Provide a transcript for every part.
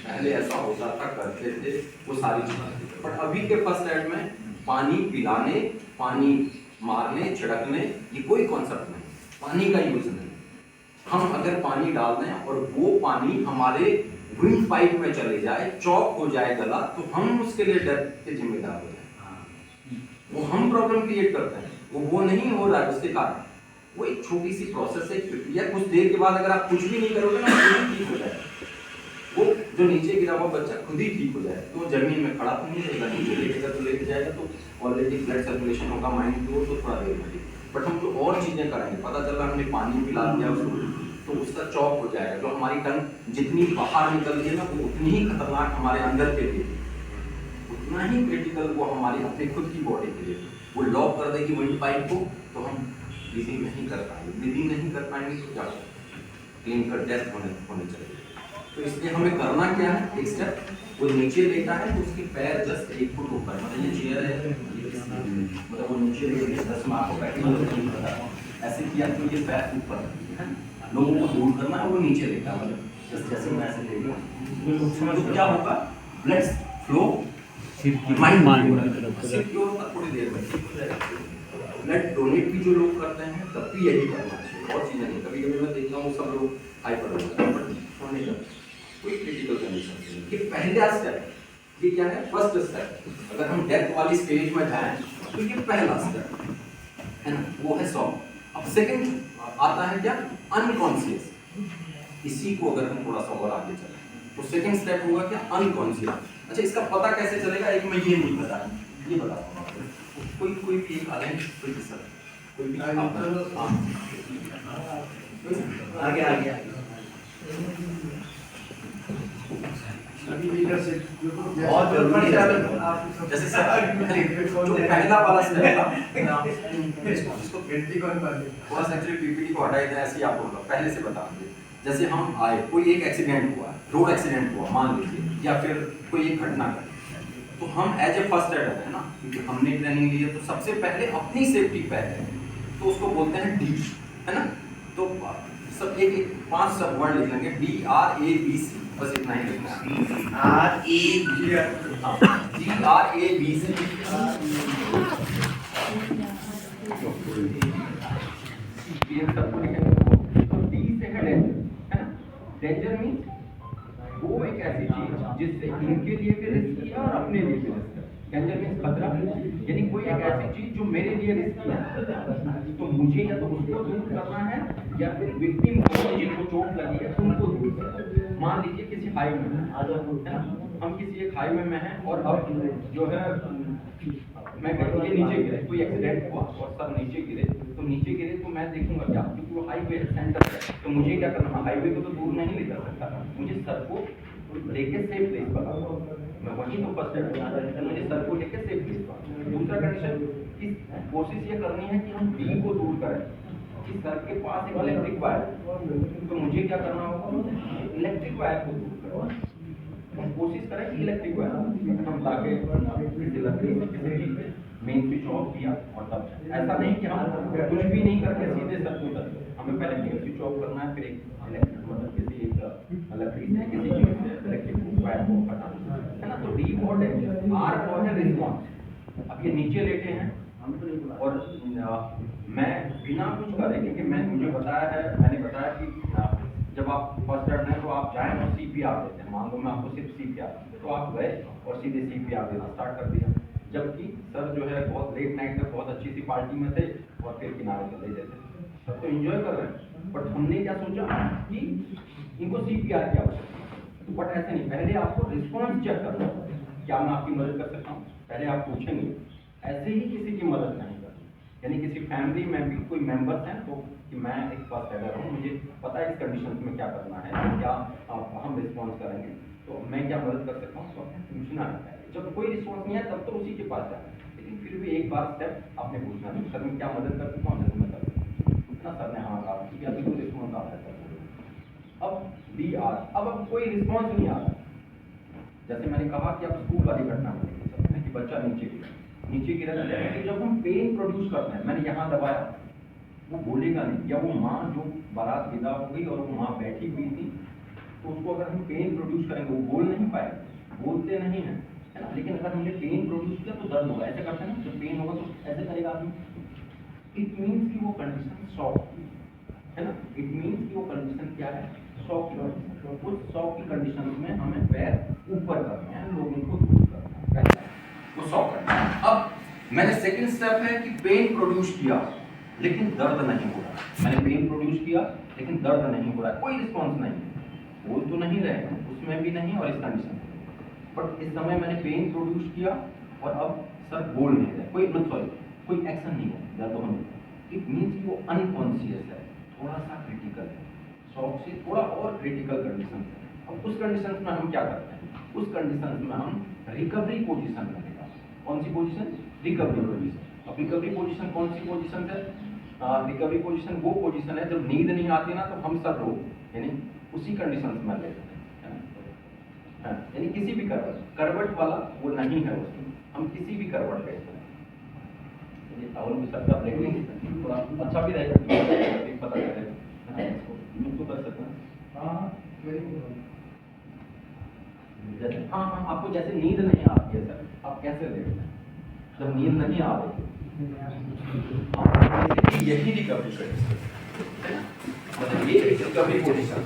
पहले ऐसा होता था, करते थे, वो सारी चीजें। बट अभी के फर्स्ट एड में पानी पिलाने, पानी मारने, छिड़कने, ये कोई कॉन्सेप्ट नहीं, पानी का यूज नहीं। हम अगर पानी डाल दें और वो पानी हमारे विंड पाइप में चले जाए, चौक हो जाए गला, तो हम उसके लिए डेथ के जिम्मेदार हो जाए। वो हम प्रॉब्लम क्रिएट करते हैं, वो नहीं हो रहा है उसके कारण। वो एक छोटी सी प्रोसेस है, प्रक्रिया, कुछ देर के बाद अगर आप कुछ भी नहीं करोगे ना, वो ठीक हो जाएगा। वो जो नीचे गिरा हुआ बच्चा खुद ही ठीक हो जाए, तो जमीन में खड़ा तो नहीं रहेगा, नीचे लेटेगा तो लेट जाएगा, तो ऑलरेडी ब्लड सर्कुलेशन होगा माइंड की ओर, तो थोड़ा देर में। बट हम जो और चीजें करेंगे, पता चला हमने पानी पिला दिया उसको, तो उसका चौक हो जाएगा। जो हमारी टंग जितनी बाहर निकल रही है ना, वो उतनी ही खतरनाक हमारे अंदर के लिए, उतना ही क्रिटिकल वो हमारी अपनी खुद की बॉडी के लिए। वो लॉक कर देगी विंड पाइप को, तो हम ब्रीदिंग नहीं कर पाएंगे, ब्रीदिंग नहीं कर पाएंगे तो क्या होगा, क्लिनिकल डेथ होने चाहिए। तो इसलिए हमें करना क्या है, एक स्टेप, वो नीचे लेटा है तो उसके पैर जस्ट 1 फुट ऊपर, मतलब ये चेयर है, मतलब वो नीचे लेके जस्ट मैं आपको प्रैक्टिकल बता, ऐसे किया तो ये पैर ऊपर है, लोगों को दूर करना है, वो नीचे लेटा, मतलब जस्ट जैसे मैं ऐसे ले लूँ, तो क्या होगा, ब्लड फ्लो माइंड सिर्फ होगा, थोड़ी देर में ठीक हो जाएगा। ब्लड डोनेट भी जो लोग करते हैं तब भी यही करना चाहिए, और चीज़ें नहीं। कभी कभी मैं देखता हूँ सब लोग हाइपर हो जाते हैं, बट नहीं करते, कोई क्रिटिकल कंडीशन नहीं। ये पहला स्टेप, ये क्या है, फर्स्ट स्टेप। अगर हम डेथ वाली स्टेज में जाएं तो ये पहला स्टेप है ना, वो है सॉल्व। अब सेकंड आता है क्या, अनकॉन्शियस। इसी को अगर हम थोड़ा सा और आगे चलें तो सेकंड स्टेप होगा क्या, अनकॉन्शियस। अच्छा, इसका पता कैसे चलेगा, एक मैं ये नहीं बता, ये बताता हूँ, कोई भी एक आलें, कोई भी सर, कोई भी आगे आगे बहुत जरूरी है। जैसे जो पहला वाला स्टेप था, इसको थोड़ा सा एक्चुअली पीपीटी को हटाई था, ऐसे ही आपको पहले से बता दें। जैसे हम आए, कोई एक एक्सीडेंट हुआ, रोड एक्सीडेंट हुआ मान लीजिए, या फिर कोई एक घटना घटी, तो हम एज ए फर्स्ट एडर है ना, क्योंकि हमने ट्रेनिंग ली है, तो सबसे पहले अपनी सेफ्टी पहले, तो उसको बोलते हैं डी, है ना। तो सब एक 5 सब वर्ड लिख लेंगे, DRABC, बस इतना ही लिखना है, DRABC। तो डी से है डेंजर, है ना। डेंजर मीन्स वो एक ऐसी चीज जिससे इनके लिए भी रिस्की है और अपने लिए भी रिस्की है। डेंजर मीन्स खतरा, यानी कोई एक ऐसी चीज जो मेरे लिए रिस्की है, तो मुझे या तो उसको दूर करना है, या फिर विक्टिम को जिनको चोट लगी है उनको दूर करना है। मान लीजिए किसी हाईवे में है ना, हम किसी एक हाईवे में हैं, और अब जो है मैं ये नीचे गिरे, कोई एक्सीडेंट हुआ और सब नीचे गिरे, तो नीचे गिरे तो मैं देखूंगा क्या, क्योंकि वो हाईवे सेंटर है, तो मुझे क्या करना है, हाईवे को तो दूर नहीं ले जा सकता, मुझे सर को लेके सेफ प्लेस पर, मैं वहीं तो फर्स्ट एड, मुझे सर को लेके सेफ प्लेस पर। दूसरा कंडीशन, कोशिश ये करनी है कि हम डी को दूर करें, कि सर के पास एक इलेक्ट्रिक वायर, तो मुझे क्या करना होगा, इलेक्ट्रिक वायर को दूर करें। हम कोशिश करें कि इलेक्ट्रिक वायर हम लाके मेन स्विच ऑफ किया, और तब ऐसा नहीं कि हम कुछ भी नहीं करके सीधे सर को उतर, हमें पहले मेन स्विच ऑफ करना है, फिर एक इलेक्ट्रिक मतलब किसी एक लकड़ी से किसी चीज से इलेक्ट्रिक वायर को हटाना है ना। तो डी और आर को है रिस्पॉन्स। अब ये नीचे लेटे हैं और मैं बिना कुछ करे, क्योंकि मुझे बताया है, मैंने बताया कि जब आप फर्स्ट एड में तो आप जाएं और CPR देते हैं, मान लो मैं आपको सिर्फ CPR, तो आप गए और सीधे CPR देना स्टार्ट कर दिया, जबकि सर जो है बहुत लेट नाइट तक बहुत अच्छी सी पार्टी में थे और फिर किनारे चले जाते थे, सब तो एंजॉय कर रहे हैं, बट हमने क्या सोचा कि इनको CPR की आवश्यकता है। बट ऐसे नहीं, पहले आपको रिस्पॉन्स चेक करना है, क्या मैं आपकी मदद कर सकता हूँ, पहले आप पूछेंगे, ऐसे ही किसी की मदद नहीं करनी। यानी किसी फैमिली में भी कोई मेंबर्स हैं, तो कि मैं एक फर्स्ट एडर हूँ, मुझे पता है इस कंडीशन में क्या करना है, क्या हम रिस्पॉन्स करेंगे, तो मैं क्या मदद कर सकता हूँ, तो आपने पूछना है। जब कोई रिस्पॉन्स नहीं है तब तो उसी के पास जाना है, लेकिन फिर भी एक बार स्टेप आपने पूछना है, सर मैं क्या मदद कर सकता हूँ, जैसे मैं कर सकता हूँ, सर ने हाँ कहा, ठीक है, अभी कोई रिस्पॉन्स आ रहा है। अब DR, अब कोई रिस्पॉन्स नहीं आ रहा, जैसे मैंने कहा कि आप स्कूल वाली घटना में देख सकते हैं कि बच्चा नीचे गिरा है, जब हम पेन प्रोड्यूस करते हैं, मैंने यहाँ दबाया, वो बोलेगा नहीं, या वो माँ जो बारात विदा हो गई और वो माँ बैठी हुई थी, तो उसको अगर हम पेन प्रोड्यूस करेंगे, वो बोल नहीं पाएगा, बोलते नहीं है, है ना, लेकिन अगर हमने पेन प्रोड्यूस किया तो दर्द होगा, ऐसे करते हैं ना, जब पेन होगा तो ऐसे करेगा आदमी, इट मीन्स कि वो कंडीशन शॉक है ना, इट मीन्स कि वो कंडीशन क्या है, शॉक की कंडीशन। उस शॉक की कंडीशन में हमें पैर ऊपर करने हैं, लोगों को दूर करना है, वो शॉक करना है। अब मैंने सेकंड स्टेप है कि पेन प्रोड्यूस किया लेकिन दर्द नहीं हो रहा, मैंने पेन प्रोड्यूस किया लेकिन दर्द नहीं हो रहा, कोई रिस्पॉन्स नहीं है, बोल तो नहीं रहे उसमें भी नहीं और इस कंडीशन में, बट इस समय मैंने पेन प्रोड्यूस किया और अब सर बोल नहीं रहे, कोई कोई एक्शन नहीं है दर्द होने का, इट मीन्स कि वो अनकॉन्शियस है, थोड़ा सा क्रिटिकल है, शॉक से थोड़ा और क्रिटिकल कंडीशन है। अब उस कंडीशन में हम क्या करते हैं, उस कंडीशन में हम रिकवरी पोजीशन लगेगा, कौन सी पोजीशन, रिकवरी पोजीशन। अब रिकवरी पोजीशन कौन सी पोजीशन है, रिकवरी पोजीशन वो पोजीशन है जब नींद नहीं आती ना, तो हम सब लोग यानी उसी कंडीशन में लेते हैं, यानी किसी भी करवट वाला वो नहीं है उसमें, हम किसी भी करवट लेते हैं, और भी सबका लेंगे थोड़ा अच्छा भी रहेगा, पता चलेगा तो कर सकते हैं। हाँ, आपको जैसे नींद नहीं आती है सर, आप कैसे लेते हैं जब नींद नहीं आ रही, यही रिकवरी पोजीशन, मतलब ये रिकवरी पोजीशन।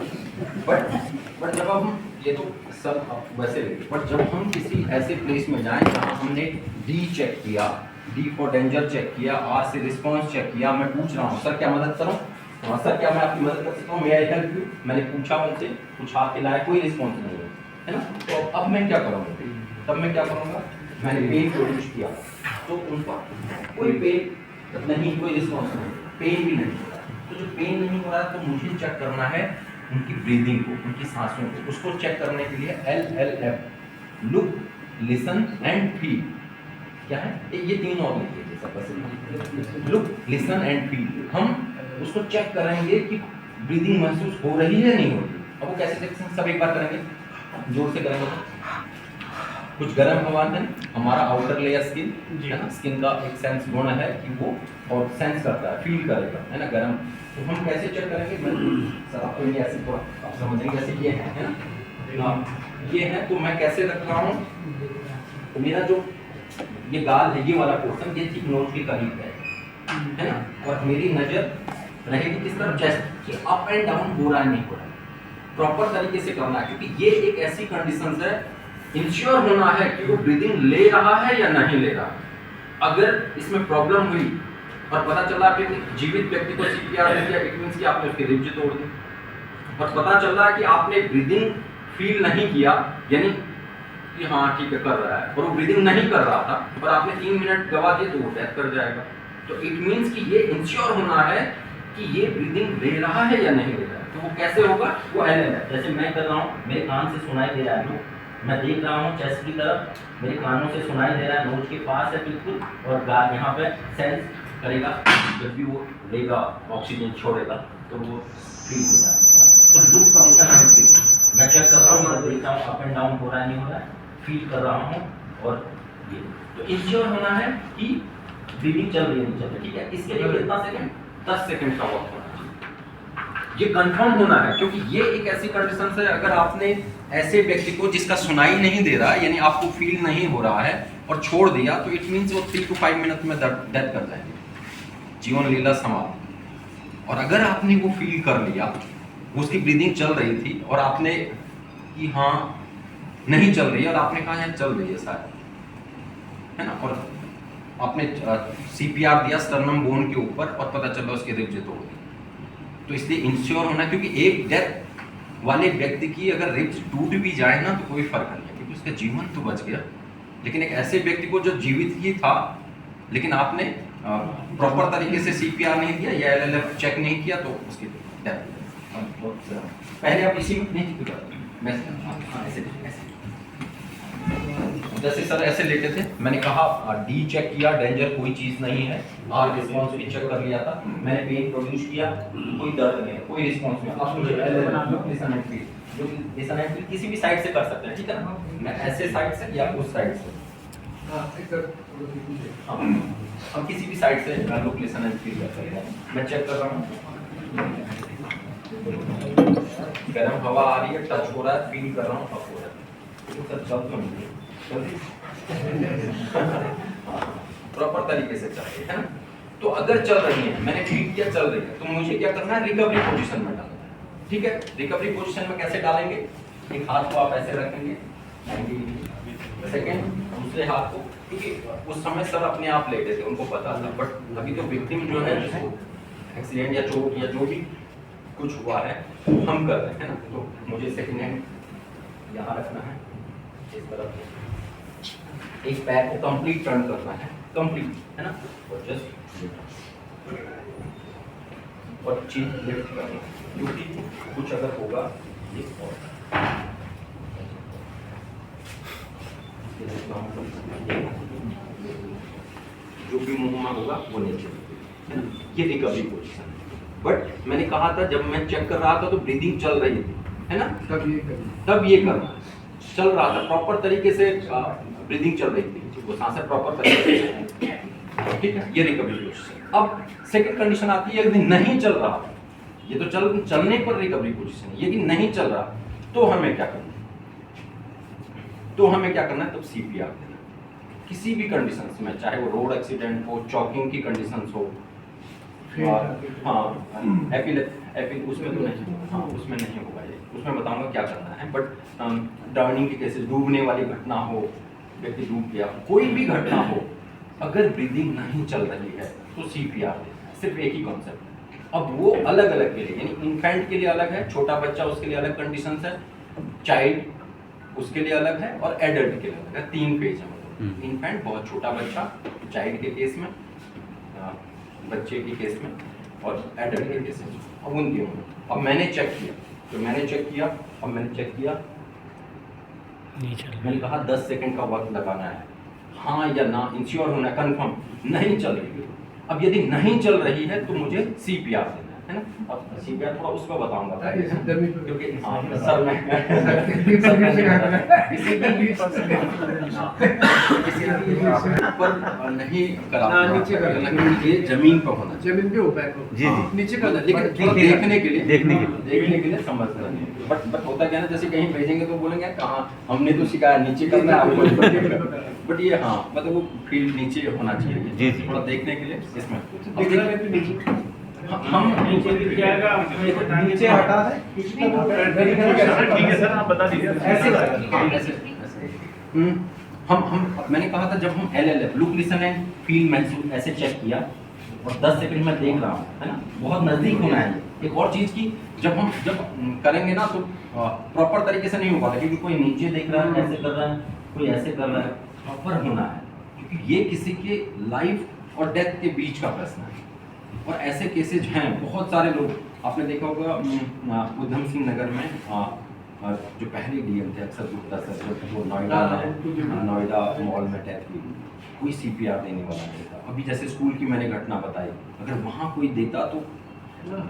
बट जब हम ये तो सब वैसे, बट जब हम किसी ऐसे प्लेस में जाएं जहाँ हमने डी चेक किया, डी फॉर डेंजर चेक किया, आर से रिस्पॉन्स चेक किया, मैं पूछ रहा हूँ सर क्या मदद करूँ, हाँ सर क्या मैं आपकी मदद कर सकता हूँ, मैं हेल्प यू, मैंने पूछा उनसे, कुछ हाथ हिलाया, कोई रिस्पॉन्स नहीं है ना, तो अब मैं क्या करूँगा, तब मैं क्या करूँगा, मैंने पेन प्रोड्यूस किया तो उनका कोई पेन नहीं, कोई रिस्पॉन्स नहीं, पेन भी नहीं हो रहा, तो जो पेन नहीं हो रहा तो मुझे चेक करना है उनकी ब्रीदिंग को, उनकी सांसों को, उसको चेक करने के लिए LLF, look, listen and feel, क्या है ये तीन और लिखिए सब, लुक, लिसन एंड फील, हम उसको चेक करेंगे कि ब्रीदिंग महसूस हो रही है नहीं हो रही। अब वो कैसे देख सकते, सब एक बार करेंगे, जोर से करेंगे, कुछ गर्म हवा है, हमारा आउटर लेयर स्किन है ना, स्किन का एक सेंस गुण है कि वो और सेंस करता है, फील करेगा, है ना, गर्म, तो हम कैसे चेक करेंगे, सर आपको ये ऐसे थोड़ा आप समझेंगे, जैसे ये है ना, ये है, तो मैं कैसे रख रहा हूँ, तो मेरा जो ये गाल है, ये वाला पोर्शन, ये ठीक नोज के करीब है ना, और मेरी नजर रहेगी किस तरफ, चेस्ट कि अप एंड डाउन हो रहा है नहीं हो रहा है, प्रॉपर तरीके से करना है, क्योंकि ये एक ऐसी कंडीशन है, इंश्योर होना है कि वो ब्रीदिंग ले रहा है या नहीं ले रहा है। अगर इसमें प्रॉब्लम हुई और पता चला कि जीवित व्यक्ति को CPR दे दिया, इट मींस कि आपने उसके रिब्स तोड़ दी, और पता चल रहा है कि आपने ब्रीदिंग फील नहीं किया, यानी कि हाँ ठीक है कर रहा है, और वो ब्रीदिंग नहीं कर रहा था और आपने 3 मिनट गवा दिए तो वो डेथ कर जाएगा। तो इट मींस कि ये इंश्योर होना है कि ये ब्रीदिंग ले रहा है या नहीं ले रहा है। तो वो कैसे होगा, वो LLF, जैसे मैं कर रहा हूँ, मेरे कान से सुनाई दे रहा है, मैं देख रहा हूँ चेस्ट की तरफ, मेरे कानों से सुनाई दे रहा है, नोज के पास है बिल्कुल, और यहाँ पे सेंस करेगा, जब भी वो लेगा ऑक्सीजन छोड़ेगा तो वो फील हो जाता है। तो लुक फंक्शन है फील, मैं चेक कर रहा हूँ, मैं देख रहा हूँ अप एंड डाउन हो रहा है नहीं हो रहा है, फील कर रहा हूँ, और ये तो इंश्योर होना है कि ब्रीदिंग चल रही है नहीं चल रही, ठीक है। इसके लिए कितना सेकंड, 10 सेकंड का वक्त होना चाहिए, ये कंफर्म होना है, क्योंकि ये एक ऐसी कंडीशन है, अगर आपने ऐसे व्यक्ति को जिसका सुनाई नहीं दे रहा, यानी आपको फील नहीं हो रहा है और छोड़ दिया, तो इट मीन्स वो 3 to 5 मिनट में डेथ कर जाएंगे, जीवन लीला समाप्त। और अगर आपने वो फील कर लिया, उसकी ब्रीदिंग चल रही थी और आपने कि हाँ नहीं चल रही है, और आपने कहा यार चल रही है शायद, है ना, और आपने CPR दिया स्टर्नम बोन के ऊपर और पता चला उसके रिब्स तोड़ दी, तो इसलिए इंश्योर होना, क्योंकि एक डेथ वाले व्यक्ति की अगर रिब्स टूट भी जाए ना तो कोई फर्क नहीं है, क्योंकि उसका जीवन तो बच गया, लेकिन एक ऐसे व्यक्ति को जो जीवित ही था लेकिन आपने प्रॉपर तरीके से CPR नहीं दिया या LLF चेक नहीं किया तो उसकी डेथ। पहले आप इसी में नहीं, ऐसे जैसे सर ऐसे लेटे थे, मैंने कहा डी चेक किया, डेंजर कोई चीज नहीं है, आर रिस्पॉन्स भी चेक कर लिया था, मैंने पेन प्रोड्यूस किया, कोई दर्द नहीं है, कोई रिस्पॉन्स नहीं, अब मुझे लिसन एंड फील, जो लिसन एंड फील किसी भी साइड से कर सकते हैं, ठीक है ना, मैं ऐसे साइड से या उस साइड से, हम किसी भी साइड से लुक, लिसन एंड फील कर सकते हैं। मैं चेक कर रहा हूँ, गर्म हवा आ रही है, टच हो रहा है, फील कर रहा हूँ, अप हो रहा है, सब चल तो नहीं प्रॉपर तरीके से चल रही है ना। तो अगर चल रही है, मैंने फील किया चल रही है, तो मुझे क्या करना है, रिकवरी पोजीशन में डालना है। ठीक है, रिकवरी पोजीशन में कैसे डालेंगे, एक हाथ को आप ऐसे रखेंगे 90 डिग्री, सेकेंड दूसरे हाथ को, क्योंकि उस समय सर अपने आप लेटे थे, उनको पता था, बट अभी तो विक्टिम जो है जिसको एक्सीडेंट या चोट या जो भी कुछ हुआ है हम कर रहे हैं ना, तो मुझे सेकंड हैंड यहाँ रखना है, इस तरफ एक पैर को कंप्लीट टर्न करना है, कंप्लीट है ना, और जस्ट और चीन लिफ्ट करना, क्योंकि कुछ अगर होगा ये और जो भी मूवमेंट होगा वो नीचे है ना, ये रिकवरी पोजीशन है। बट मैंने कहा था जब मैं चेक कर रहा था तो ब्रीदिंग चल रही थी, है ना, तब ये करना चल रहा था, प्रॉपर तरीके से ब्रीदिंग चल रही थी, वो सांसें प्रॉपर तरीके से, ठीक है, ये रिकवरी पोजीशन। अब सेकंड कंडीशन आती है, यदि नहीं चल रहा, ये तो चलने पर रिकवरी पोजीशन है, यदि नहीं चल रहा तो हमें क्या करना है, तो हमें क्या करना है, तब सीपीआर देना, किसी भी कंडीशंस में, चाहे वो रोड एक्सीडेंट हो, चॉकिंग की कंडीशंस हो, हाँ उसमें तो नहीं, हाँ उसमें नहीं होगा ये, उसमें बताऊंगा क्या करना है। बट ड्राउनिंग के केसेस, डूबने वाली घटना हो, व्यक्ति डूब गया, कोई भी घटना हो, अगर ब्रीदिंग नहीं चल रही है तो सीपीआर देना है, सिर्फ एक ही कॉन्सेप्ट है। अब वो अलग अलग के लिए, यानी इन्फेंट के लिए अलग है, छोटा बच्चा उसके लिए अलग कंडीशंस है, चाइल्ड उसके लिए अलग है, और एडल्ट के लिए अलग है, 3 फेज है। मतलब इन्फेंट बहुत छोटा बच्चा, चाइल्ड के केस में, बच्चे के केस में, और एडल्ट के केस में, अब उन तीनों में। अब मैंने चेक किया, तो मैंने चेक किया, अब मैंने चेक किया, मैंने कहा 10 सेकंड का वक्त लगाना है, हाँ या ना, इंश्योर होना, कंफर्म नहीं चल रही है। अब यदि नहीं चल रही है तो मुझे सीपीआर देना है ना। अब सीपीआर थोड़ा उस पर बताऊंगा, क्योंकि हाँ सर मैं पर नहीं करा, ये जमीन पर होना, जमीन पे होता है जी, नीचे का, लेकिन थोड़ा देखने के लिए समझना नहीं। बट होता क्या ना, जैसे कहीं भेजेंगे तो बोलेंगे कहाँ, हमने तो सिखाया नीचे करना है, बट ये हाँ मतलब वो फील्ड नीचे होना चाहिए जी, थोड़ा देखने के लिए इसमें हम नीचे हटा दें, ठीक है सर आप बता दीजिए ऐसे हम मैंने कहा था जब हम LLF look listen and feel महसूस ऐसे चेक किया और 10 सेकंड में देख रहा हूँ, है ना, बहुत नजदीक होना है। एक और चीज की जब करेंगे ना तो प्रॉपर तरीके से नहीं हो पाता, क्योंकि कोई नीचे देख रहा है, ऐसे कर रहा है, कोई ऐसे कर रहा है, प्रॉपर होना है, क्योंकि ये किसी के लाइफ और डेथ के बीच का प्रश्न है। और ऐसे केसेज हैं बहुत सारे लोग, आपने देखा होगा उधम सिंह नगर में जो पहले डीएम थे अक्षर गुप्ता सर, जो नोएडा मॉल में डेथ हुई, कोई सीपीआर देने वाला नहीं था। अभी जैसे स्कूल की मैंने घटना बताई, अगर वहाँ कोई देता तो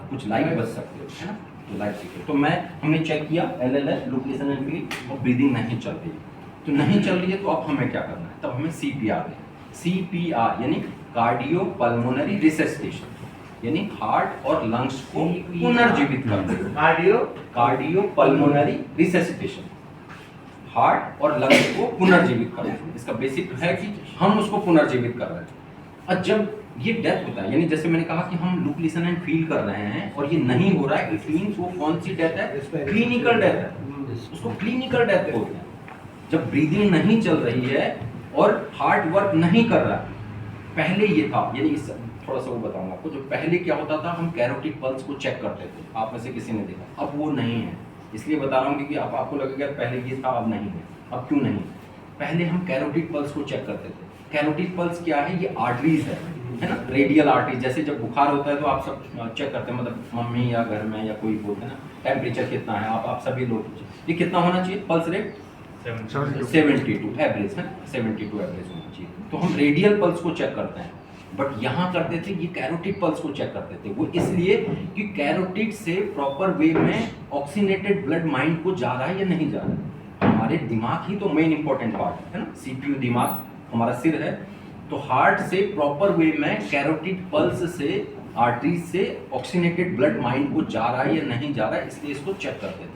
कुछ लाइफ बच सकते हो, है ना, तो लाइफ सीखे। तो हमने चेक किया LLF look listen and feel, और ब्रीदिंग नहीं चल रही, तो नहीं चल रही है तो अब हमें क्या करना है, तब हमें सीपीआर दें। सीपीआर यानी कार्डियो पल्मोनरी रिससिटेशन, यानी हार्ट और लंग्स को पुनर्जीवित करना। कार्डियो पल्मोनरी रिससिटेशन, हार्ट और लंग्स को पुनर्जीवित करना, इसका बेसिक है कि हम उसको पुनर्जीवित कर रहे हैं। और जब ये डेथ होता है, यानी जैसे मैंने कहा कि हम लुक लिसन एंड फील कर रहे हैं और ये नहीं हो रहा है, इट मींस वो कौन सी डेथ है, क्लिनिकल डेथ है, उसको क्लिनिकल डेथ बोलते हैं। जब ब्रीदिंग नहीं चल रही है और हार्ट वर्क नहीं कर रहा है, पहले ये था, यानी इस थोड़ा सा वो बताऊंगा आपको, जो पहले क्या होता था, हम कैरोटिड पल्स को चेक करते थे, आप में से किसी ने देखा, अब वो नहीं है, इसलिए बता रहा हूँ क्योंकि आपको लगेगा पहले ये था अब नहीं है। अब क्यों नहीं? पहले हम कैरोटिड पल्स को चेक करते थे। कैरोटिड पल्स क्या है, ये आर्टरीज है ना, रेडियल आर्टरीज। जैसे जब बुखार होता है तो आप सब चेक करते हैं, मतलब मम्मी या घर में या कोई बोलते हैं ना, टेम्परेचर कितना है, आप सभी लोग, ये कितना होना चाहिए पल्स रेट, 72 एवरेज है, 72 एवरेज होना चाहिए। तो हम रेडियल पल्स को चेक करते हैं, बट यहाँ करते थे ये कैरोटिड पल्स को चेक करते थे। वो इसलिए कि कैरोटिड से प्रॉपर वे में ऑक्सीनेटेड ब्लड माइंड को जा रहा है या नहीं जा रहा है। हमारे दिमाग ही तो मेन इंपॉर्टेंट पार्ट है ना, सीपीयू दिमाग हमारा सिर है, तो हार्ट से प्रॉपर वे में कैरोटिड पल्स से आर्टरीज से ऑक्सीनेटेड ब्लड माइंड को जा रहा है या नहीं जा रहा है, इसलिए इसको चेक करते थे।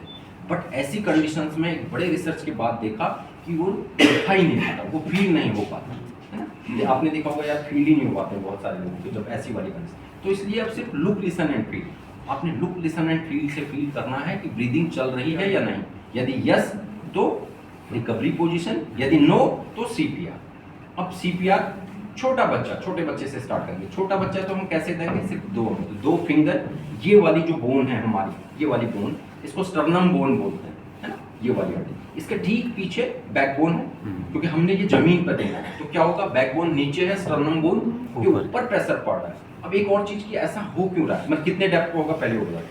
बट ऐसी कंडीशंस में एक बड़े रिसर्च के बाद देखा कि वो देखा ही नहीं पाता, वो फील नहीं हो पाता, है ना। ये आपने देखा होगा यार, फील ही नहीं हो पाते बहुत सारे लोगों के जब ऐसी वाली कंडीशन। तो इसलिए अब सिर्फ लुक, लिसन एंड फील, आपने लुक, लिसन एंड फील से फील करना है कि ब्रीदिंग चल रही है या नहीं। यदि यस तो रिकवरी पोजीशन, यदि नो तो सीपीआर। अब सीपीआर छोटा बच्चा, छोटे बच्चे से स्टार्ट करेंगे। छोटा बच्चा तो हम कैसे देंगे, सिर्फ दो फिंगर, ये वाली जो बोन है हमारी, ये वाली बोन, इसको स्टर्नम बोन बोलते हैं, है ना, ये वाली हड्डी। इसके ठीक पीछे बैकबोन है, क्योंकि हमने ये जमीन पर देना है, तो क्या होगा, बैकबोन नीचे है, स्टर्नम बोन के ऊपर प्रेशर पड़ रहा है। अब एक और चीज की, ऐसा हो क्यों रहा है, मतलब कितने डेप्थ होगा पहले होगा।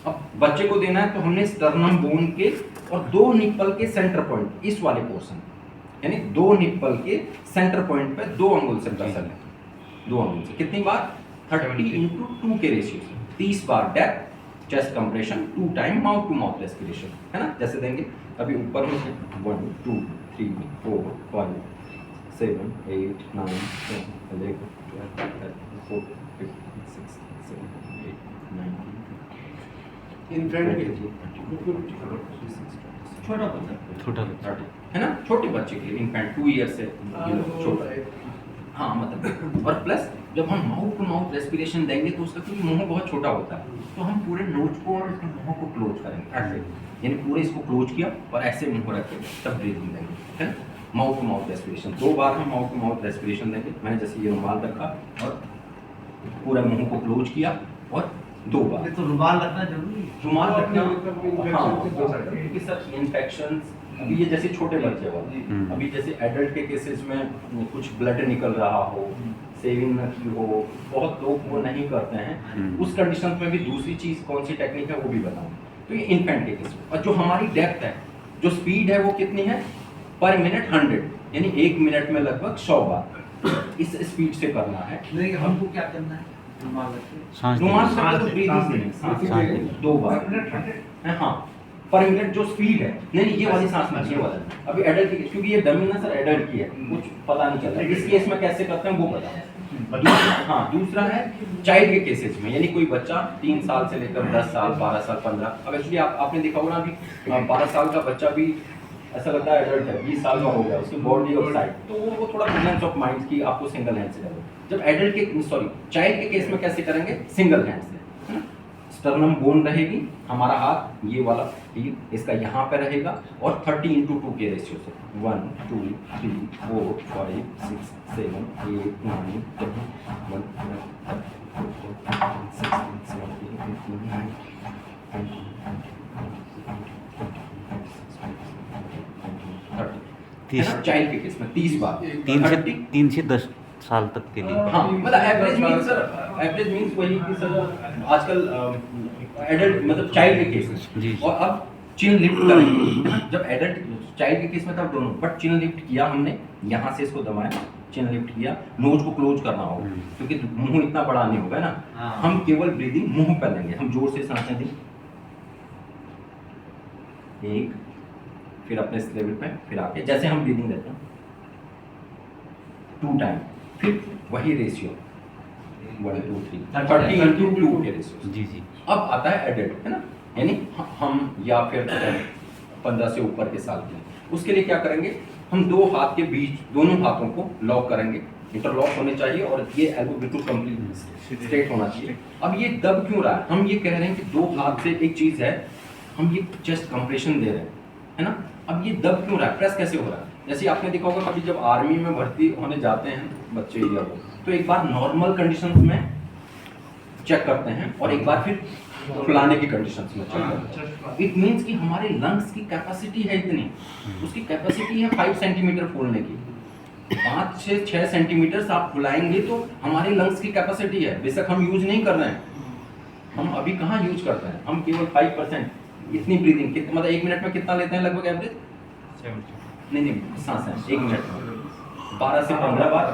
अब बच्चे को देना है तो हमने स्टर्नम बोन के और 2 निप्पल के सेंटर पॉइंट, इस वाले पोर्शन, यानी 2 निप्पल के सेंटर पॉइंट पे 2 अंगुल से प्रेशर लें, 2 अंगुल से। कितनी बार, 30:2 के रेशियो से 30 बार depth chest compression, 2 time mouth to mouth respiration, है ना। जैसे देंगे अभी ऊपर में 1 2 3 4 5 7 8 9 10 11 12 13 14 15 16 17 18 19 छोटा बच्चा है ना, छोटे बच्चे के लिए इनफैंट 2 ईयर से छोटा है, हाँ मतलब। और प्लस जब हम माउथ टू माउथ रेस्पिरेशन देंगे तो उसका क्योंकि मुंह बहुत छोटा होता है, तो हम पूरे नोज को और इसके मुंह को क्लोज करेंगे ऐसे, यानी पूरे इसको क्लोज किया और ऐसे मुंह रख के तब ब्रीथिंग देंगे, है ना। माउथ टू माउथ रेस्पिरेशन 2 बार हम माउथ टू माउथ रेस्पिरेशन देंगे। मैंने जैसे ये रुमाल रखा और पूरा मुंह को क्लोज किया और 2 बार। तो रुमाल रखना जरूरी है, रुमाल रखना, हाँ, क्योंकि सर इन्फेक्शन, अभी ये जैसे छोटे बच्चे हो, अभी जैसे एडल्ट के केसेस में कुछ ब्लड निकल रहा हो, सेविंग न की हो, बहुत लोग वो नहीं करते हैं, उस कंडीशन में भी दूसरी चीज कौन सी टेक्निक है वो भी बताऊँ। तो ये इन्फेंट के केस, और जो हमारी डेप्थ है, जो स्पीड है वो कितनी है, पर मिनट 100, यानी 1 मिनट में लगभग 100 बार इस स्पीड से करना है। नहीं हमको क्या करना है, रुमाल रख के रुमाल से तो ब्रीथिंग देनी 2 बार, हाँ, पर मिनट जो स्पीड है। नहीं ये वाली सांस में, ये वाला अभी एडल्ट की, क्योंकि ये डमी ना सर एडल्ट की है, कुछ पता नहीं चल रहा इस केस में कैसे करते हैं वो पता। हाँ, दूसरा है चाइल्ड के केसेस में, यानी कोई बच्चा 3 साल से लेकर 10 साल 12 साल 15, अब एक्चुअली आपने देखा होगा ना अभी 12 साल का बच्चा भी ऐसा लगता है एडल्ट है, 20 साल का हो गया, उसकी बॉडी और साइड, तो वो थोड़ा प्रेजेंस ऑफ माइंड की आपको सिंगल हैंड से करें। जब एडल्ट के चाइल्ड के केस में कैसे करेंगे, सिंगल हैंड से, है ना। स्टर्नम बोन रहेगी, हमारा हाथ ये वाला हील इसका यहाँ पे रहेगा और 30:2 के रेशियो से 1 2 3 4 5 6 7 8 9 10 11 12 13 16 17 18 19 चाइल्ड के केस में 30 बार, 3 से 10 साल तक के लिए। हाँ, मतलब average means sir, average means वही कि सर आजकल एडल्ट मतलब चाइल्ड के केस में। और अब चिन लिफ्ट करेंगे, जब एडल्ट चाइल्ड के केस में तब दोनों, बट चिन लिफ्ट किया हमने, यहाँ से इसको दबाया, चिन लिफ्ट किया, नोज को क्लोज करना होगा क्योंकि मुंह इतना बड़ा नहीं होगा ना, हम केवल ब्रीदिंग मुंह पर लेंगे, हम जोर से सांसें दें, एक, फिर अपने इस लेवल पे, फिर आके जैसे हम ब्रीदिंग देते हैं 2 टाइम, फिर वही रेशियो 1 2 3 30:2 के रेशियो। जी जी। अब आता है एडल्ट, है ना, यानी हम या फिर 15 से ऊपर के साल के, उसके लिए क्या करेंगे, हम 2 हाथ के बीच दोनों हाथों को लॉक करेंगे, इंटरलॉक होने चाहिए और ये एल्बो बिल्कुल कंप्लीट स्ट्रेट होना चाहिए। अब ये दब क्यों रहा है, हम ये कह रहे हैं कि 2 हाथ से एक चीज है, हम ये चेस्ट कंप्रेशन दे रहे हैं, है ना। अब ये दब क्यों रहा है, प्रेस कैसे हो रहा है, जैसे आपने देखा होगा कभी जब आर्मी में भर्ती होने जाते हैं बच्चे या वो, तो एक बार नॉर्मल कंडीशंस में चेक करते हैं और एक बार फिर फुलाने की कंडीशंस में चेक करते हैं। इट मींस कि हमारे लंग्स की कैपेसिटी है इतनी, उसकी कैपेसिटी है 5 सेंटीमीटर फूलने की, 5 से 6 सेंटीमीटर आप फुलाएंगे तो हमारे लंग्स की कैपेसिटी है, बेशक हम यूज नहीं कर रहे हैं, हम अभी कहाँ यूज करते हैं, हम केवल 5% इतनी ब्रीदिंग, मतलब 1 मिनट में कितना लेते हैं लगभग एवरेज, नहीं सांसें 1 मिनट में 12 से 15 बार,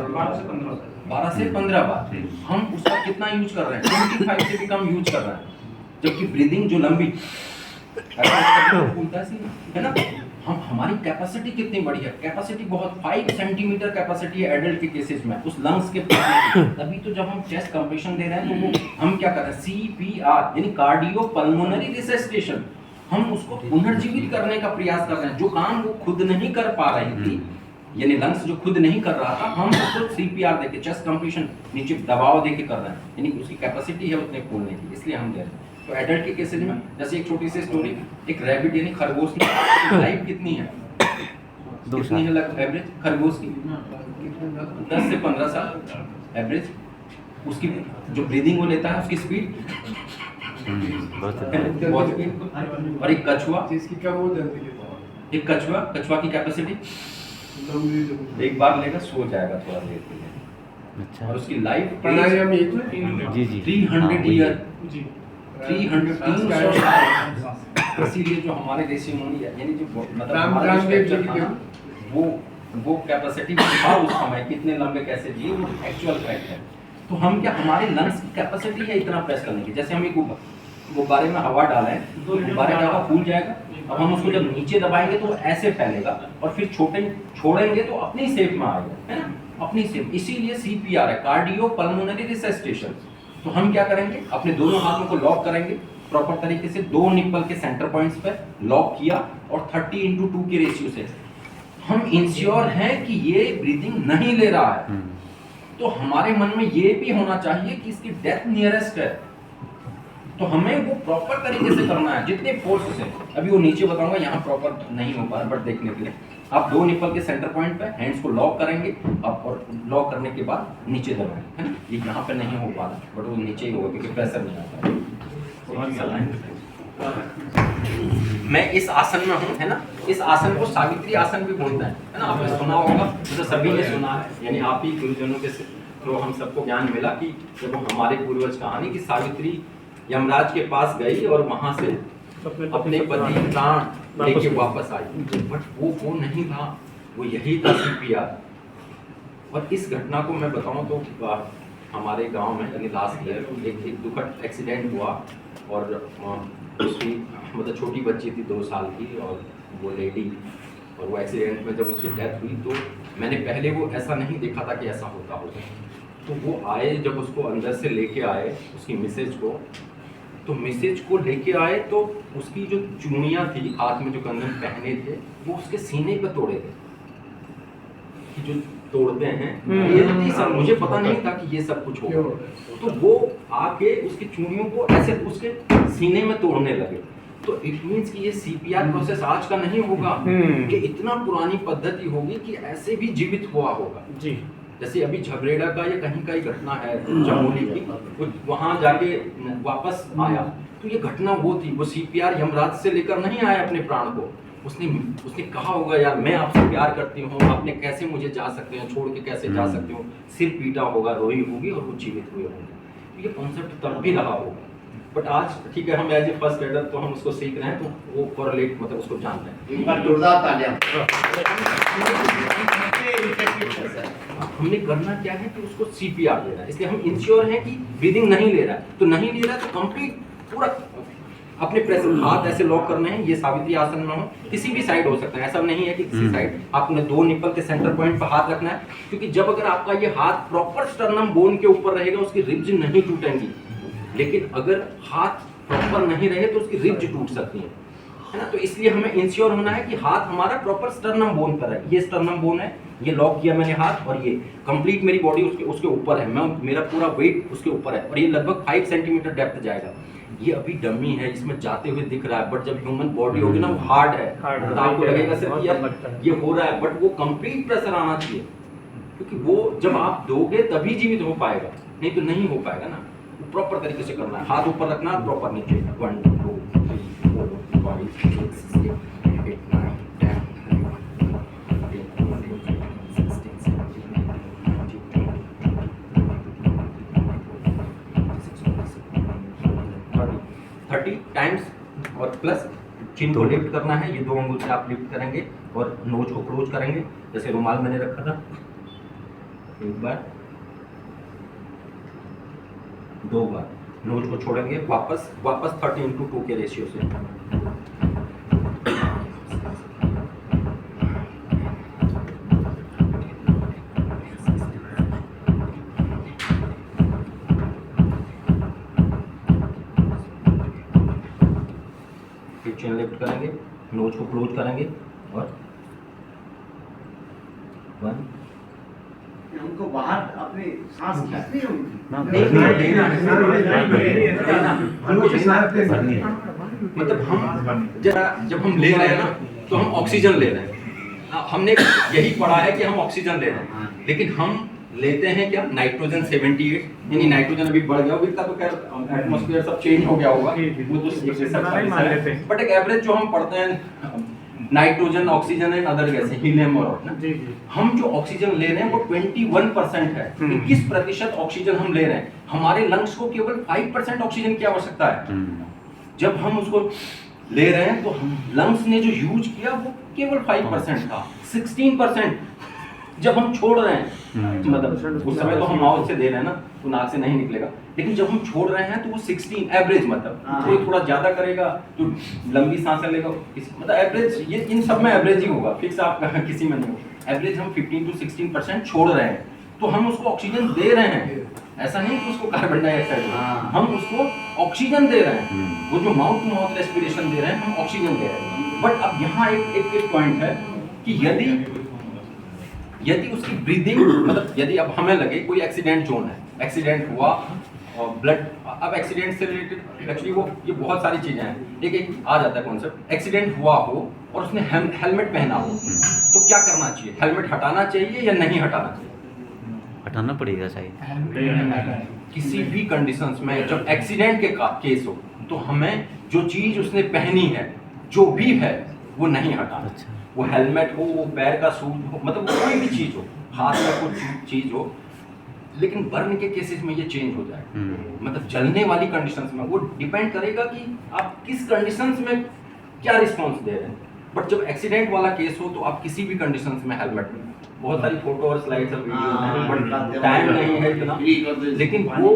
12 से 15 बार हम उसका कितना यूज कर रहे हैं, 25 से भी कम यूज कर रहे हैं, जबकि ब्रीदिंग जो लंबी है ना, हम हमारी कैपेसिटी कितनी बड़ी है, कैपेसिटी बहुत 5 सेंटीमीटर कैपेसिटी है एडल्ट के केसेस में उस लंग्स के तभी तो जब हम चेस्ट कंप्रेशन दे रहे हैं तो वो हम क्या कर रहे हैं, CPR यानी कार्डियो पल्मोनरी रिससिटेशन, हम उसको पुनर्जीवित करने का प्रयास कर रहे हैं। जो काम वो खुद नहीं कर पा रही थी, यानी लंग्स जो खुद नहीं कर रहा था, हम उसको CPR देके चेस्ट कंप्रेशन नीचे दबाव देके कर रहे हैं, यानी उसकी कैपेसिटी है उतने खोलने की, इसलिए हम दे रहे हैं। तो एडल्ट के केसेस में जैसे एक छोटी सी स्टोरी, एक रैबिट यानी खरगोश की लाइफ कितनी है, 2 कितनी है साल। लग एवरेज खरगोश की 10 से 15 साल एवरेज। उसकी जो ब्रीदिंग वो लेता है उसकी स्पीड बहुत स्पीड। और एक कछुआ, इसकी क्या वो जल्दी लेता एक कछुआ की कैपेसिटी एक बार लेगा सो जाएगा थोड़ा देर के लिए, अच्छा। और उसकी लाइफ प्राणायाम एक में जी जी 300 ईयर, जी 300 साल। इसीलिए जो हमारे ऋषि मुनि यानी जो मतलब हमारा जो रामदेव जी structure था ना, वो कैपेसिटी था उस समय, कितने लंबे कैसे जिए वो एक्चुअल फैक्ट है। तो हम क्या, हमारे लंग्स की कैपेसिटी है इतना प्रेस करने की। जैसे हम एक गुब्बारे में हवा डालें तो गुब्बारे का हवा फूल जाएगा, अब हम उसको जब नीचे दबाएंगे तो ऐसे फैलेगा, और फिर छोड़ेंगे तो अपनी शेप में आएगा, है ना, अपनी शेप। इसीलिए CPR है, कार्डियो पल्मोनरी रिससिटेशन। तो हम क्या करेंगे, अपने दोनों हाथों को लॉक करेंगे प्रॉपर तरीके से, 2 निप्पल के सेंटर पॉइंट्स पे लॉक किया, और 30:2 के रेशियो से हम इंश्योर हैं कि ये ब्रीदिंग नहीं ले रहा है। तो हमारे मन में ये भी होना चाहिए कि इसकी डेथ नियरेस्ट है, तो हमें वो प्रॉपर तरीके से करना है जितने फोर्स से। अभी वो नीचे बताऊंगा, यहाँ प्रॉपर नहीं हो पा रहा, बट देखने के लिए आप 2 निप्पल के सेंटर पॉइंट पे हैंड्स को लॉक करेंगे आप, और लॉक करने के बाद नीचे दबाएंगे, है ना। ये यहाँ पे नहीं हो पा रहा, बट वो नीचे ही होगा क्योंकि प्रेशर नहीं आता है। मैं इस आसन में हूँ, है ना। इस आसन को सावित्री आसन भी बोलते हैं, है ना। आपने सुना होगा, तो सभी ने सुना है, यानी आप ही गुरुजनों के थ्रू हम सबको ज्ञान मिला कि जब हमारे पूर्वज कहानी कि सावित्री यमराज के पास गई और वहां से अपने पति प्राण लेके वापस आई, बट वो नहीं था, वो यही था CPR। और इस घटना को मैं बताऊं तो हमारे गांव में यानी लास्ट ईयर एक दुखद एक्सीडेंट हुआ, और उसकी मतलब छोटी बच्ची थी 2 साल की, और वो लेडी, और वो एक्सीडेंट में जब उसकी डेथ हुई तो मैंने पहले वो ऐसा नहीं देखा था कि ऐसा होता होगा। तो वो आए, जब उसको अंदर से लेके आए उसकी मिसेज को, तो मिसेज को लेके आए तो उसकी जो चूड़ियाँ थी हाथ में जो कंगन पहने थे वो उसके सीने पे तोड़े थे, कि जो तोड़ते हैं ये नहीं सर, मुझे पता नहीं था कि ये सब कुछ होगा। तो वो आके उसकी चूड़ियों को ऐसे उसके सीने में तोड़ने लगे। तो इट मींस कि ये CPR प्रोसेस आज का नहीं होगा, कि इतना पुरानी पद्धति होगी कि ऐसे भी जीवित हुआ होगा जी। जैसे अभी झबरेड़ा का या कहीं का ही घटना है चमोली की, वो वहां जाके वापस आया, तो ये घटना वो थी। वो CPR यमराज से लेकर नहीं आया अपने प्राण को, उसने कहा होगा यार मैं आपसे प्यार करती हूँ, आपने कैसे मुझे जा सकते हैं, छोड़ के कैसे जा सकते हो, सिर पीटा होगा, रोई होगी, और वो जीवित हुए होंगे। ये कॉन्सेप्ट तब भी रहा होगा, बट आज ठीक है हम एज ए फर्स्ट एडर तो हम उसको सीख रहे हैं, तो वो कोरिलेट मतलब उसको जान रहे हैं। एक बार जोरदार तालियां। हमने करना क्या है कि उसको CPR दे रहा है, इसलिए हम इंश्योर हैं कि ब्रीदिंग नहीं ले रहा है, तो नहीं ले रहा है तो कंप्लीट पूरा अपने प्रेशर हाथ ऐसे लॉक करने हैं। ये सावित्री आसन में हो, किसी भी साइड हो सकता है, ऐसा नहीं है कि किसी साइड। आपने 2 निप्पल के सेंटर पॉइंट पर हाथ रखना है, क्योंकि जब अगर आपका ये हाथ प्रॉपर स्टर्नम बोन के ऊपर रहेगा उसकी रिब्ज नहीं टूटेंगी, लेकिन अगर हाथ प्रॉपर नहीं रहे तो उसकी रिब्ज टूट सकती है ना। तो इसलिए हमें इंश्योर होना है कि हाथ हमारा प्रॉपर स्टर्नम बोन पर है। ये स्टर्नम बोन है, ये लॉक किया मैंने हाथ, और ये कंप्लीट मेरी बॉडी उसके ऊपर है, मेरा पूरा वेट उसके ऊपर है, और ये लगभग 5 सेंटीमीटर डेप्थ जाएगा। ये अभी डमी है, इसमें जाते हुए दिख रहा है, बट जब ह्यूमन बॉडी होगी ना वो हार्ड है, तो आपको लगेगा सिर्फ ये हो रहा है, बट वो कंप्लीट प्रेशर आना चाहिए, क्योंकि वो जब आप दोगे तभी जीवित हो पाएगा, नहीं तो नहीं हो पाएगा ना। प्रॉपर तरीके से करना है, हाथ ऊपर रखना, प्रॉपर नीचे 1 2 3 4 5 6 7 8 9 10 30 टाइम्स, और प्लस चिन को लिफ्ट करना है। ये 2 अंगुल से आप लिफ्ट करेंगे और नोज को क्लोज करेंगे, जैसे रुमाल मैंने रखा था। एक बार, 2 बार नोज को छोड़ेंगे, वापस 30:2 के रेशियो से। करेंगे, नोज को क्लोज करेंगे और 1 उनको बाहर अपनी सांस खींचनी होगी। मतलब हम जब हम ले रहे हैं ना तो हम ऑक्सीजन ले रहे हैं। हमने यही पढ़ा है कि हम ऑक्सीजन ले रहे हैं, लेकिन हम लेते हैं क्या, नाइट्रोजन 78, यानी नाइट्रोजन अभी बढ़ गया होगा, तो खैर एटमॉस्फेयर सब चेंज हो गया होगा, वो तो बट एक एवरेज जो हम पढ़ते हैं नाइट्रोजन, ऑक्सीजन एंड अदर गैसें, हीलियम और ना, हम जो ऑक्सीजन ले रहे हैं वो 21% है। 21% ऑक्सीजन हम ले रहे हैं। हमारे लंग्स को केवल 5% ऑक्सीजन की आवश्यकता है। जब हम उसको ले रहे हैं तो लंग्स ने जो यूज किया वो केवल 5% था। 16% जब हम छोड़ रहे हैं, मतलब उस समय तो हम माउथ से दे रहे हैं ना, तो नाक से नहीं निकलेगा, लेकिन जब हम छोड़ रहे हैं तो वो 16 एवरेज, मतलब कोई थोड़ा ज्यादा करेगा तो लंबी सांसें लेगा, मतलब एवरेज, ये इन सब में एवरेज ही होगा, फिक्स आप किसी में नहीं होगा। एवरेज हम 15 to 16% छोड़ रहे हैं, तो हम उसको ऑक्सीजन दे रहे हैं। ऐसा नहीं कि उसको कार्बन डाइऑक्साइड, हम उसको ऑक्सीजन दे रहे हैं। वो जो माउथ टू माउथ रेस्पिरेशन दे रहे हैं, हम ऑक्सीजन दे रहे हैं। बट अब यहाँ एक पॉइंट है कि यदि उसकी ब्रीदिंग, मतलब यदि अब हमें लगे कोई एक्सीडेंट जोन है, एक्सीडेंट हुआ और ब्लड, अब एक्सीडेंट से रिलेटेड एक्चुअली वो ये बहुत सारी चीजें हैं, एक आ जाता है कॉन्सेप्ट। एक्सीडेंट हुआ हो और उसने हेलमेट पहना हो तो क्या करना चाहिए? हेलमेट हटाना चाहिए या नहीं हटाना चाहिए? हटाना पड़ेगा शायद। किसी भी कंडीशंस में जब एक्सीडेंट के केस हो तो हमें जो चीज उसने पहनी है, जो भी है, वो नहीं हटाना। अच्छा। वो हेलमेट हो, वो पैर का शूज हो, मतलब कोई भी चीज हो, हाथ का कुछ चीज हो, लेकिन बर्न के केसेस में ये चेंज हो जाए। मतलब जलने वाली कंडीशंस में वो डिपेंड करेगा कि आप किस कंडीशंस में क्या रिस्पॉन्स दे रहे हैं। बट जब एक्सीडेंट वाला केस हो तो आप किसी भी कंडीशंस में हेलमेट, बहुत सारी फोटो और स्लाइड्स और वीडियो हैं, बट टाइम नहीं है इतना। लेकिन वो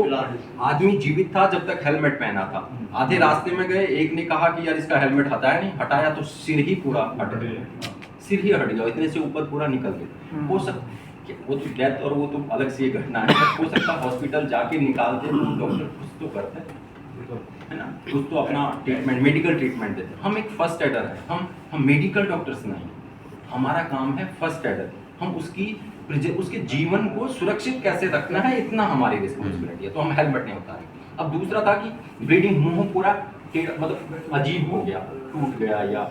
आदमी जीवित था जब तक हेलमेट पहना था। आधे रास्ते में गए, एक ने कहा कि यार इसका हेलमेट हटाया नहीं, हटाया तो सिर ही पूरा हट गया, सिर ही हट गया, इतने से ऊपर पूरा निकल गया। हो सकता वो तो डेथ, और वो तो अलग से घटना है। हो सकता हॉस्पिटल जाके निकालते, डॉक्टर कुछ तो करते हैं, है ना, कुछ तो अपना ट्रीटमेंट, मेडिकल ट्रीटमेंट देते हैं। हम एक फर्स्ट एडर है, हम मेडिकल डॉक्टर्स नहीं, हमारा काम है फर्स्ट एडर। हम उसके जीवन को सुरक्षित कैसे रखना है, इतना हमारी रिस्पॉन्सिबिलिटी है, तो हम हेलमेट नहीं उतारे। अब दूसरा था कि ब्लीडिंग, मुंह पूरा मतलब अजीब हो गया, टूट गया, या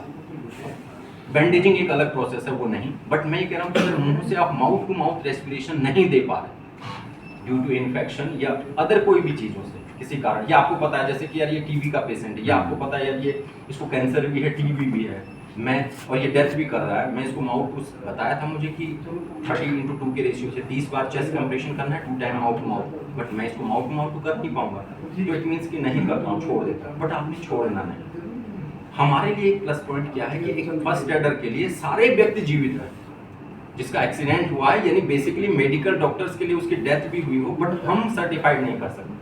बैंडेजिंग एक अलग प्रोसेस है, वो नहीं। बट मैं ये कह रहा हूँ कि अगर मुंह से आप माउथ टू माउथ रेस्पिरेशन नहीं दे पा रहे ड्यू टू इन्फेक्शन या अदर कोई भी चीज़ों से, किसी कारण, या आपको पता है जैसे कि यार ये टीबी का पेशेंट है, या आपको पता है यार ये इसको कैंसर भी है, टीबी भी है, मैं और ये डेथ भी कर रहा है, मैं इसको माउथ टू, बताया था मुझे कि 30:2 के रेशियो से 30 बार चेस्ट कंप्रेशन करना है, 2 time mouth to mouth, but मैं इसको माउथ टू माउथ तो कर नहीं पाऊंगा, तो इट मीन्स कि नहीं करता हूँ, छोड़ देता हूँ। बट आपने छोड़ना नहीं। हमारे लिए एक प्लस पॉइंट क्या है कि एक फर्स्ट एडर के लिए सारे व्यक्ति जीवित हैं। जिसका एक्सीडेंट हुआ है, यानी बेसिकली मेडिकल डॉक्टर्स के लिए उसकी डेथ भी हुई हो, बट हम सर्टिफाइड नहीं कर सकते,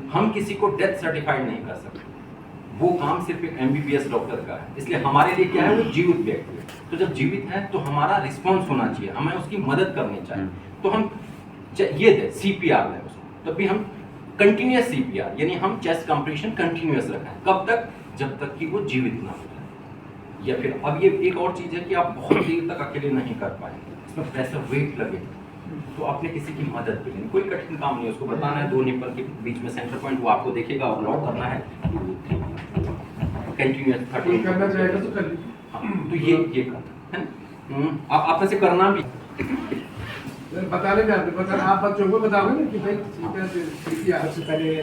हम किसी को डेथ सर्टिफाइड नहीं कर सकते। वो काम सिर्फ एक MBBS डॉक्टर का है। इसलिए हमारे लिए क्या है, वो जीवित व्यक्ति है। तो जब जीवित है तो हमारा रिस्पॉन्स होना चाहिए, हमें उसकी मदद करनी चाहिए। तो हम ये दे CPR दें उसको, तब भी हम कंटिन्यूस CPR, यानी हम चेस्ट कंप्रेशन कंटिन्यूस रखें। कब तक? जब तक कि वो जीवित ना हो जाए। या फिर अब ये एक और चीज़ है कि आप बहुत देर तक अकेले नहीं कर पाएंगे, इसमें प्रेशर वेट लगे तो आपने किसी की मदद भी लेनी, कोई कठिन काम नहीं है। उसको बताना है 2 निपल के बीच में सेंटर पॉइंट, वो आपको देखेगा और लॉक करना है कंटिन्यूस 30 करना चाहेगा तो कर लीजिए। हाँ, तो ये करना है ना। आप में से करना भी बताने में आपने पता, आप बच्चों को बताओगे ना कि भाई सबसे पहले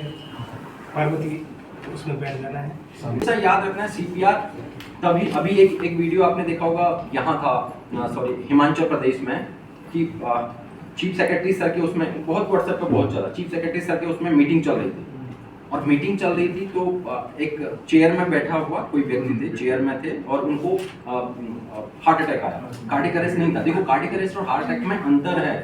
पार्वती उसमें बैठ जाना है। हमेशा याद रखना है CPR तभी। अभी एक वीडियो आपने देखा होगा, यहाँ था हिमाचल प्रदेश में, कि चीफ सेक्रेटरी सर के उसमें बहुत व्हाट्सएप पे बहुत ज़्यादा चीफ सेक्रेटरी सर के उसमें मीटिंग चल रही थी, और मीटिंग चल रही थी तो एक चेयर में बैठा हुआ कोई व्यक्ति थे, चेयर में थे, और उनको हार्ट अटैक आया। कार्डियक अरेस्ट नहीं था। देखो, कार्डियक अरेस्ट और हार्ट अटैक में अंतर है।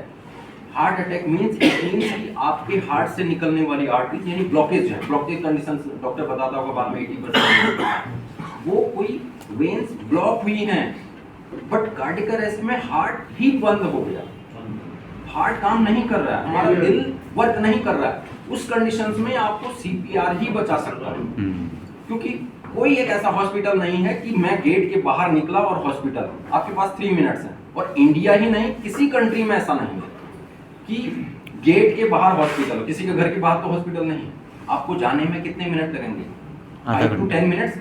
हार्ट अटैक मीन्स कि आपके हार्ट से निकलने वाली आर्टरीज यानी ब्लॉकेज है, ब्लॉकेज कंडीशन डॉक्टर बताता होगा बाद में 80%, वो कोई वेन्स ब्लॉक हुई हैं। बट कार्डियक अरेस्ट में हार्ट ही बंद हो गया, हार्ट काम नहीं कर रहा है, हमारा दिल वर्क नहीं कर रहा है। उस कंडीशंस में आपको CPR ही बचा सकता है, क्योंकि कोई एक ऐसा हॉस्पिटल नहीं है कि मैं गेट के बाहर निकला और हॉस्पिटल, आपके पास 3 मिनट्स हैं। और इंडिया ही नहीं, किसी कंट्री में ऐसा नहीं है कि गेट के बाहर हॉस्पिटल, किसी के घर के बाहर तो हॉस्पिटल नहीं है। आपको जाने में कितने मिनट लगेंगे? 5 to 10 मिनट्स।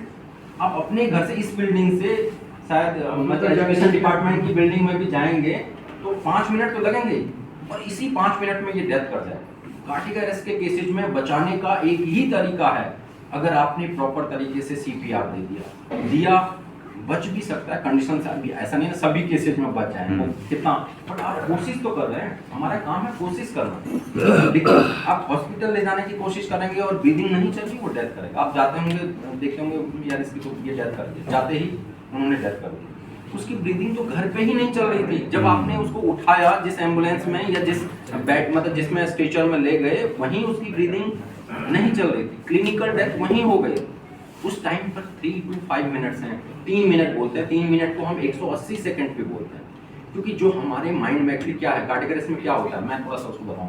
आप अपने घर से इस बिल्डिंग से शायद मतलब एजुकेशन डिपार्टमेंट की बिल्डिंग में भी जाएंगे तो 5 मिनट तो लगेंगे ही, और इसी 5 मिनट में ये डेथ कर जाए। कार्डियक अरेस्ट के केसेज में बचाने का एक ही तरीका है, अगर आपने प्रॉपर तरीके से CPR दे दिया बच भी सकता है कंडीशन से। अभी ऐसा नहीं है सभी केसेज में बच जाए, वो कितना, बट आप कोशिश तो कर रहे हैं। हमारा काम है कोशिश करना। देखो आप हॉस्पिटल ले जाने की कोशिश करेंगे और ब्रीदिंग नहीं चल रही, वो डेथ करेगा। आप जाते होंगे, देखते होंगे यार इसकी तो ये डेथ कर दी, जाते ही उन्होंने डेथ कर दी। उसकी ब्रीदिंग तो घर पे ही नहीं चल रही थी। जब आपने उसको उठाया जिस एम्बुलेंस में या जिस बेड मतलब जिसमें स्ट्रेचर में ले गए, वहीं उसकी ब्रीदिंग नहीं चल रही थी, क्लिनिकल डेथ वहीं हो गई। उस टाइम पर 3 to 5 मिनट्स हैं, 3 मिनट बोलते हैं, 3 मिनट को हम 180 सेकंड पे बोलते हैं। क्योंकि जो हमारे माइंड में एक्चुअली क्या है, कार्डियक अरेस्ट में क्या होता है, मैं थोड़ा सा उसको बताऊँ।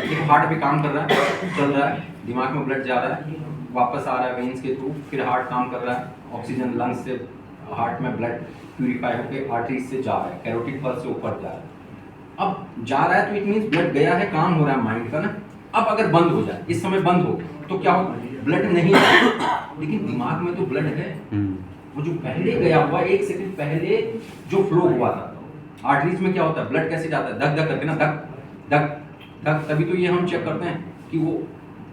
देखो हार्ट भी काम कर रहा है, चल रहा है, दिमाग में ब्लड जा रहा है, वापस आ रहा है वेन्स के थ्रू, फिर हार्ट काम कर रहा है, ऑक्सीजन लंग्स से हार्ट में ब्लड प्यूरिफाई होकर आर्टरीज से जा रहा है, कैरोटिड पल्स से ऊपर जा रहा है। अब जा रहा है तो इट मींस ब्लड गया है, काम हो रहा है माइंड का ना। अब अगर बंद हो जाए, इस समय बंद हो तो क्या होगा, ब्लड नहीं है, लेकिन दिमाग में तो ब्लड है। वो जो पहले गया हुआ 1 सेकंड पहले जो फ्लो हुआ था आर्टरीज में, क्या होता है ब्लड कैसे जाता है, धक धक करके ना, धक धक धक। तभी तो ये हम चेक करते हैं कि वो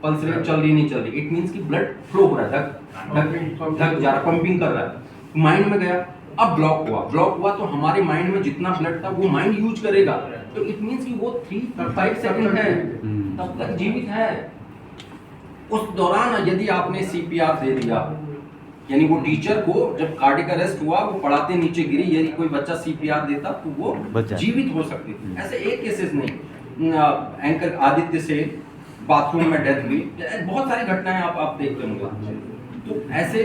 पल्स रेट चल रही नहीं चल रही, इट मींस कि ब्लड फ्लो हो रहा है, धक धक धक जा रहा, पंपिंग कर रहा है। माइंड में गया, अब ब्लॉक हुआ तो हमारे माइंड में जितना ब्लड था वो माइंड यूज करेगा, तो इट मींस कि वो 3 to 5 सेकंड है, तब तक जीवित है। उस दौरान यदि आपने CPR दे दिया, यानी वो टीचर को जब कार्डियक अरेस्ट हुआ वो पढ़ाते नीचे गिरी, यदि कोई बच्चा CPR देता तो वो जीवित हो सकती थी। ऐसे एक केसेस नहीं, एंकर आदित्य से बाथरूम में डेथ हुई, बहुत सारी घटनाएं आप देखते होंगे। तो ऐसे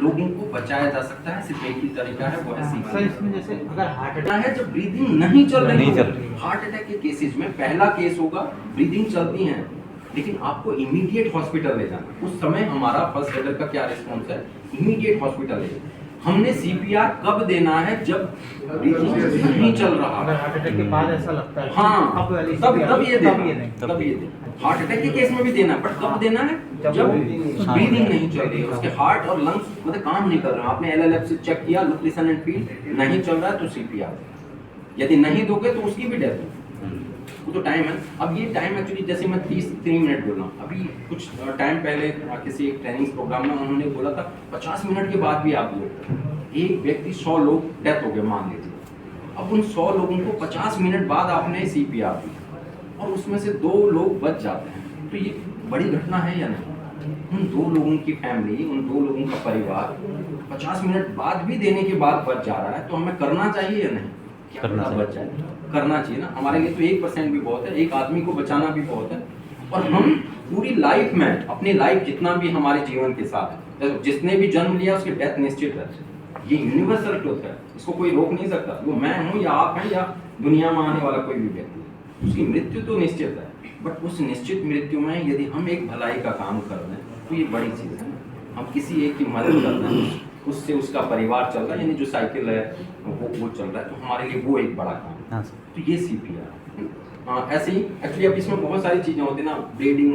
लोगों को बचाया जा सकता है, सिर्फ एक ही तरीका है, वो है सर इसमें जैसे अगर हार्ट CPR है। जब ब्रीदिंग नहीं चल रही नहीं चल है, रही। हार्ट अटैक के केसेस में पहला केस होगा, ब्रीदिंग चलती है लेकिन आपको इमीडिएट हॉस्पिटल ले जाना। उस समय हमारा फर्स्ट एडर का क्या रिस्पॉन्स है, इमीडिएट हॉस्पिटल ले जाना। हमने CPR कब देना है, जब ब्रीदिंग नहीं चल रहा अगर हार्ट अटैक के बाद ऐसा लगता है हाँ, वाली तब CPR, तब ये देना, नहीं। तब ये देना। हार्ट अटैक के केस में भी देना, बट कब देना है, जब ब्रीदिंग नहीं चल रही है, उसके हार्ट और लंग्स मतलब काम नहीं कर रहे हैं। आपने LLF से चेक किया, लुक लिसन एंड फील नहीं चल रहा है तो CPR। यदि नहीं दोगे तो उसकी भी डेथ है, वो तो टाइम है। अब ये टाइम एक्चुअली जैसे मैं 3 मिनट बोल रहा हूँ, अभी कुछ टाइम पहले किसी एक ट्रेनिंग प्रोग्राम में उन्होंने बोला था 50 मिनट के बाद भी आप लोग, एक व्यक्ति 100 लोग डेथ हो गए मान लीजिए, अब उन 100 लोगों को 50 मिनट बाद आपने CPR दी और उसमें से 2 लोग बच जाते हैं, तो ये बड़ी घटना है या नहीं? उन 2 लोगों की फैमिली, उन 2 लोगों का परिवार 50 मिनट बाद भी देने के बाद बच जा रहा है, तो हमें करना चाहिए या नहीं? करना चाहिए। बच जाए, करना चाहिए ना। हमारे लिए तो 1% भी बहुत है, एक आदमी को बचाना भी बहुत है। और हम पूरी लाइफ में, अपनी लाइफ जितना भी हमारे जीवन के साथ है, जिसने भी जन्म लिया उसकी डेथ निश्चित है। ये यूनिवर्सल ट्रुथ है, इसको कोई रोक नहीं सकता। वो मैं हूँ या आप हैं या दुनिया में आने वाला कोई भी व्यक्ति, उसकी मृत्यु तो निश्चित है। बट उस निश्चित मृत्यु में यदि हम एक भलाई का काम कर रहे हैं तो ये बड़ी चीज़ है। हम किसी एक की मदद कर रहे हैं, उससे उसका परिवार चल रहा है, यानी जो साइकिल है वो चल रहा है, तो हमारे लिए वो एक बड़ा काम है। तो ये CPR। ऐसे ही एक्चुअली अब इसमें बहुत सारी चीज़ें होती है ना, ब्लीडिंग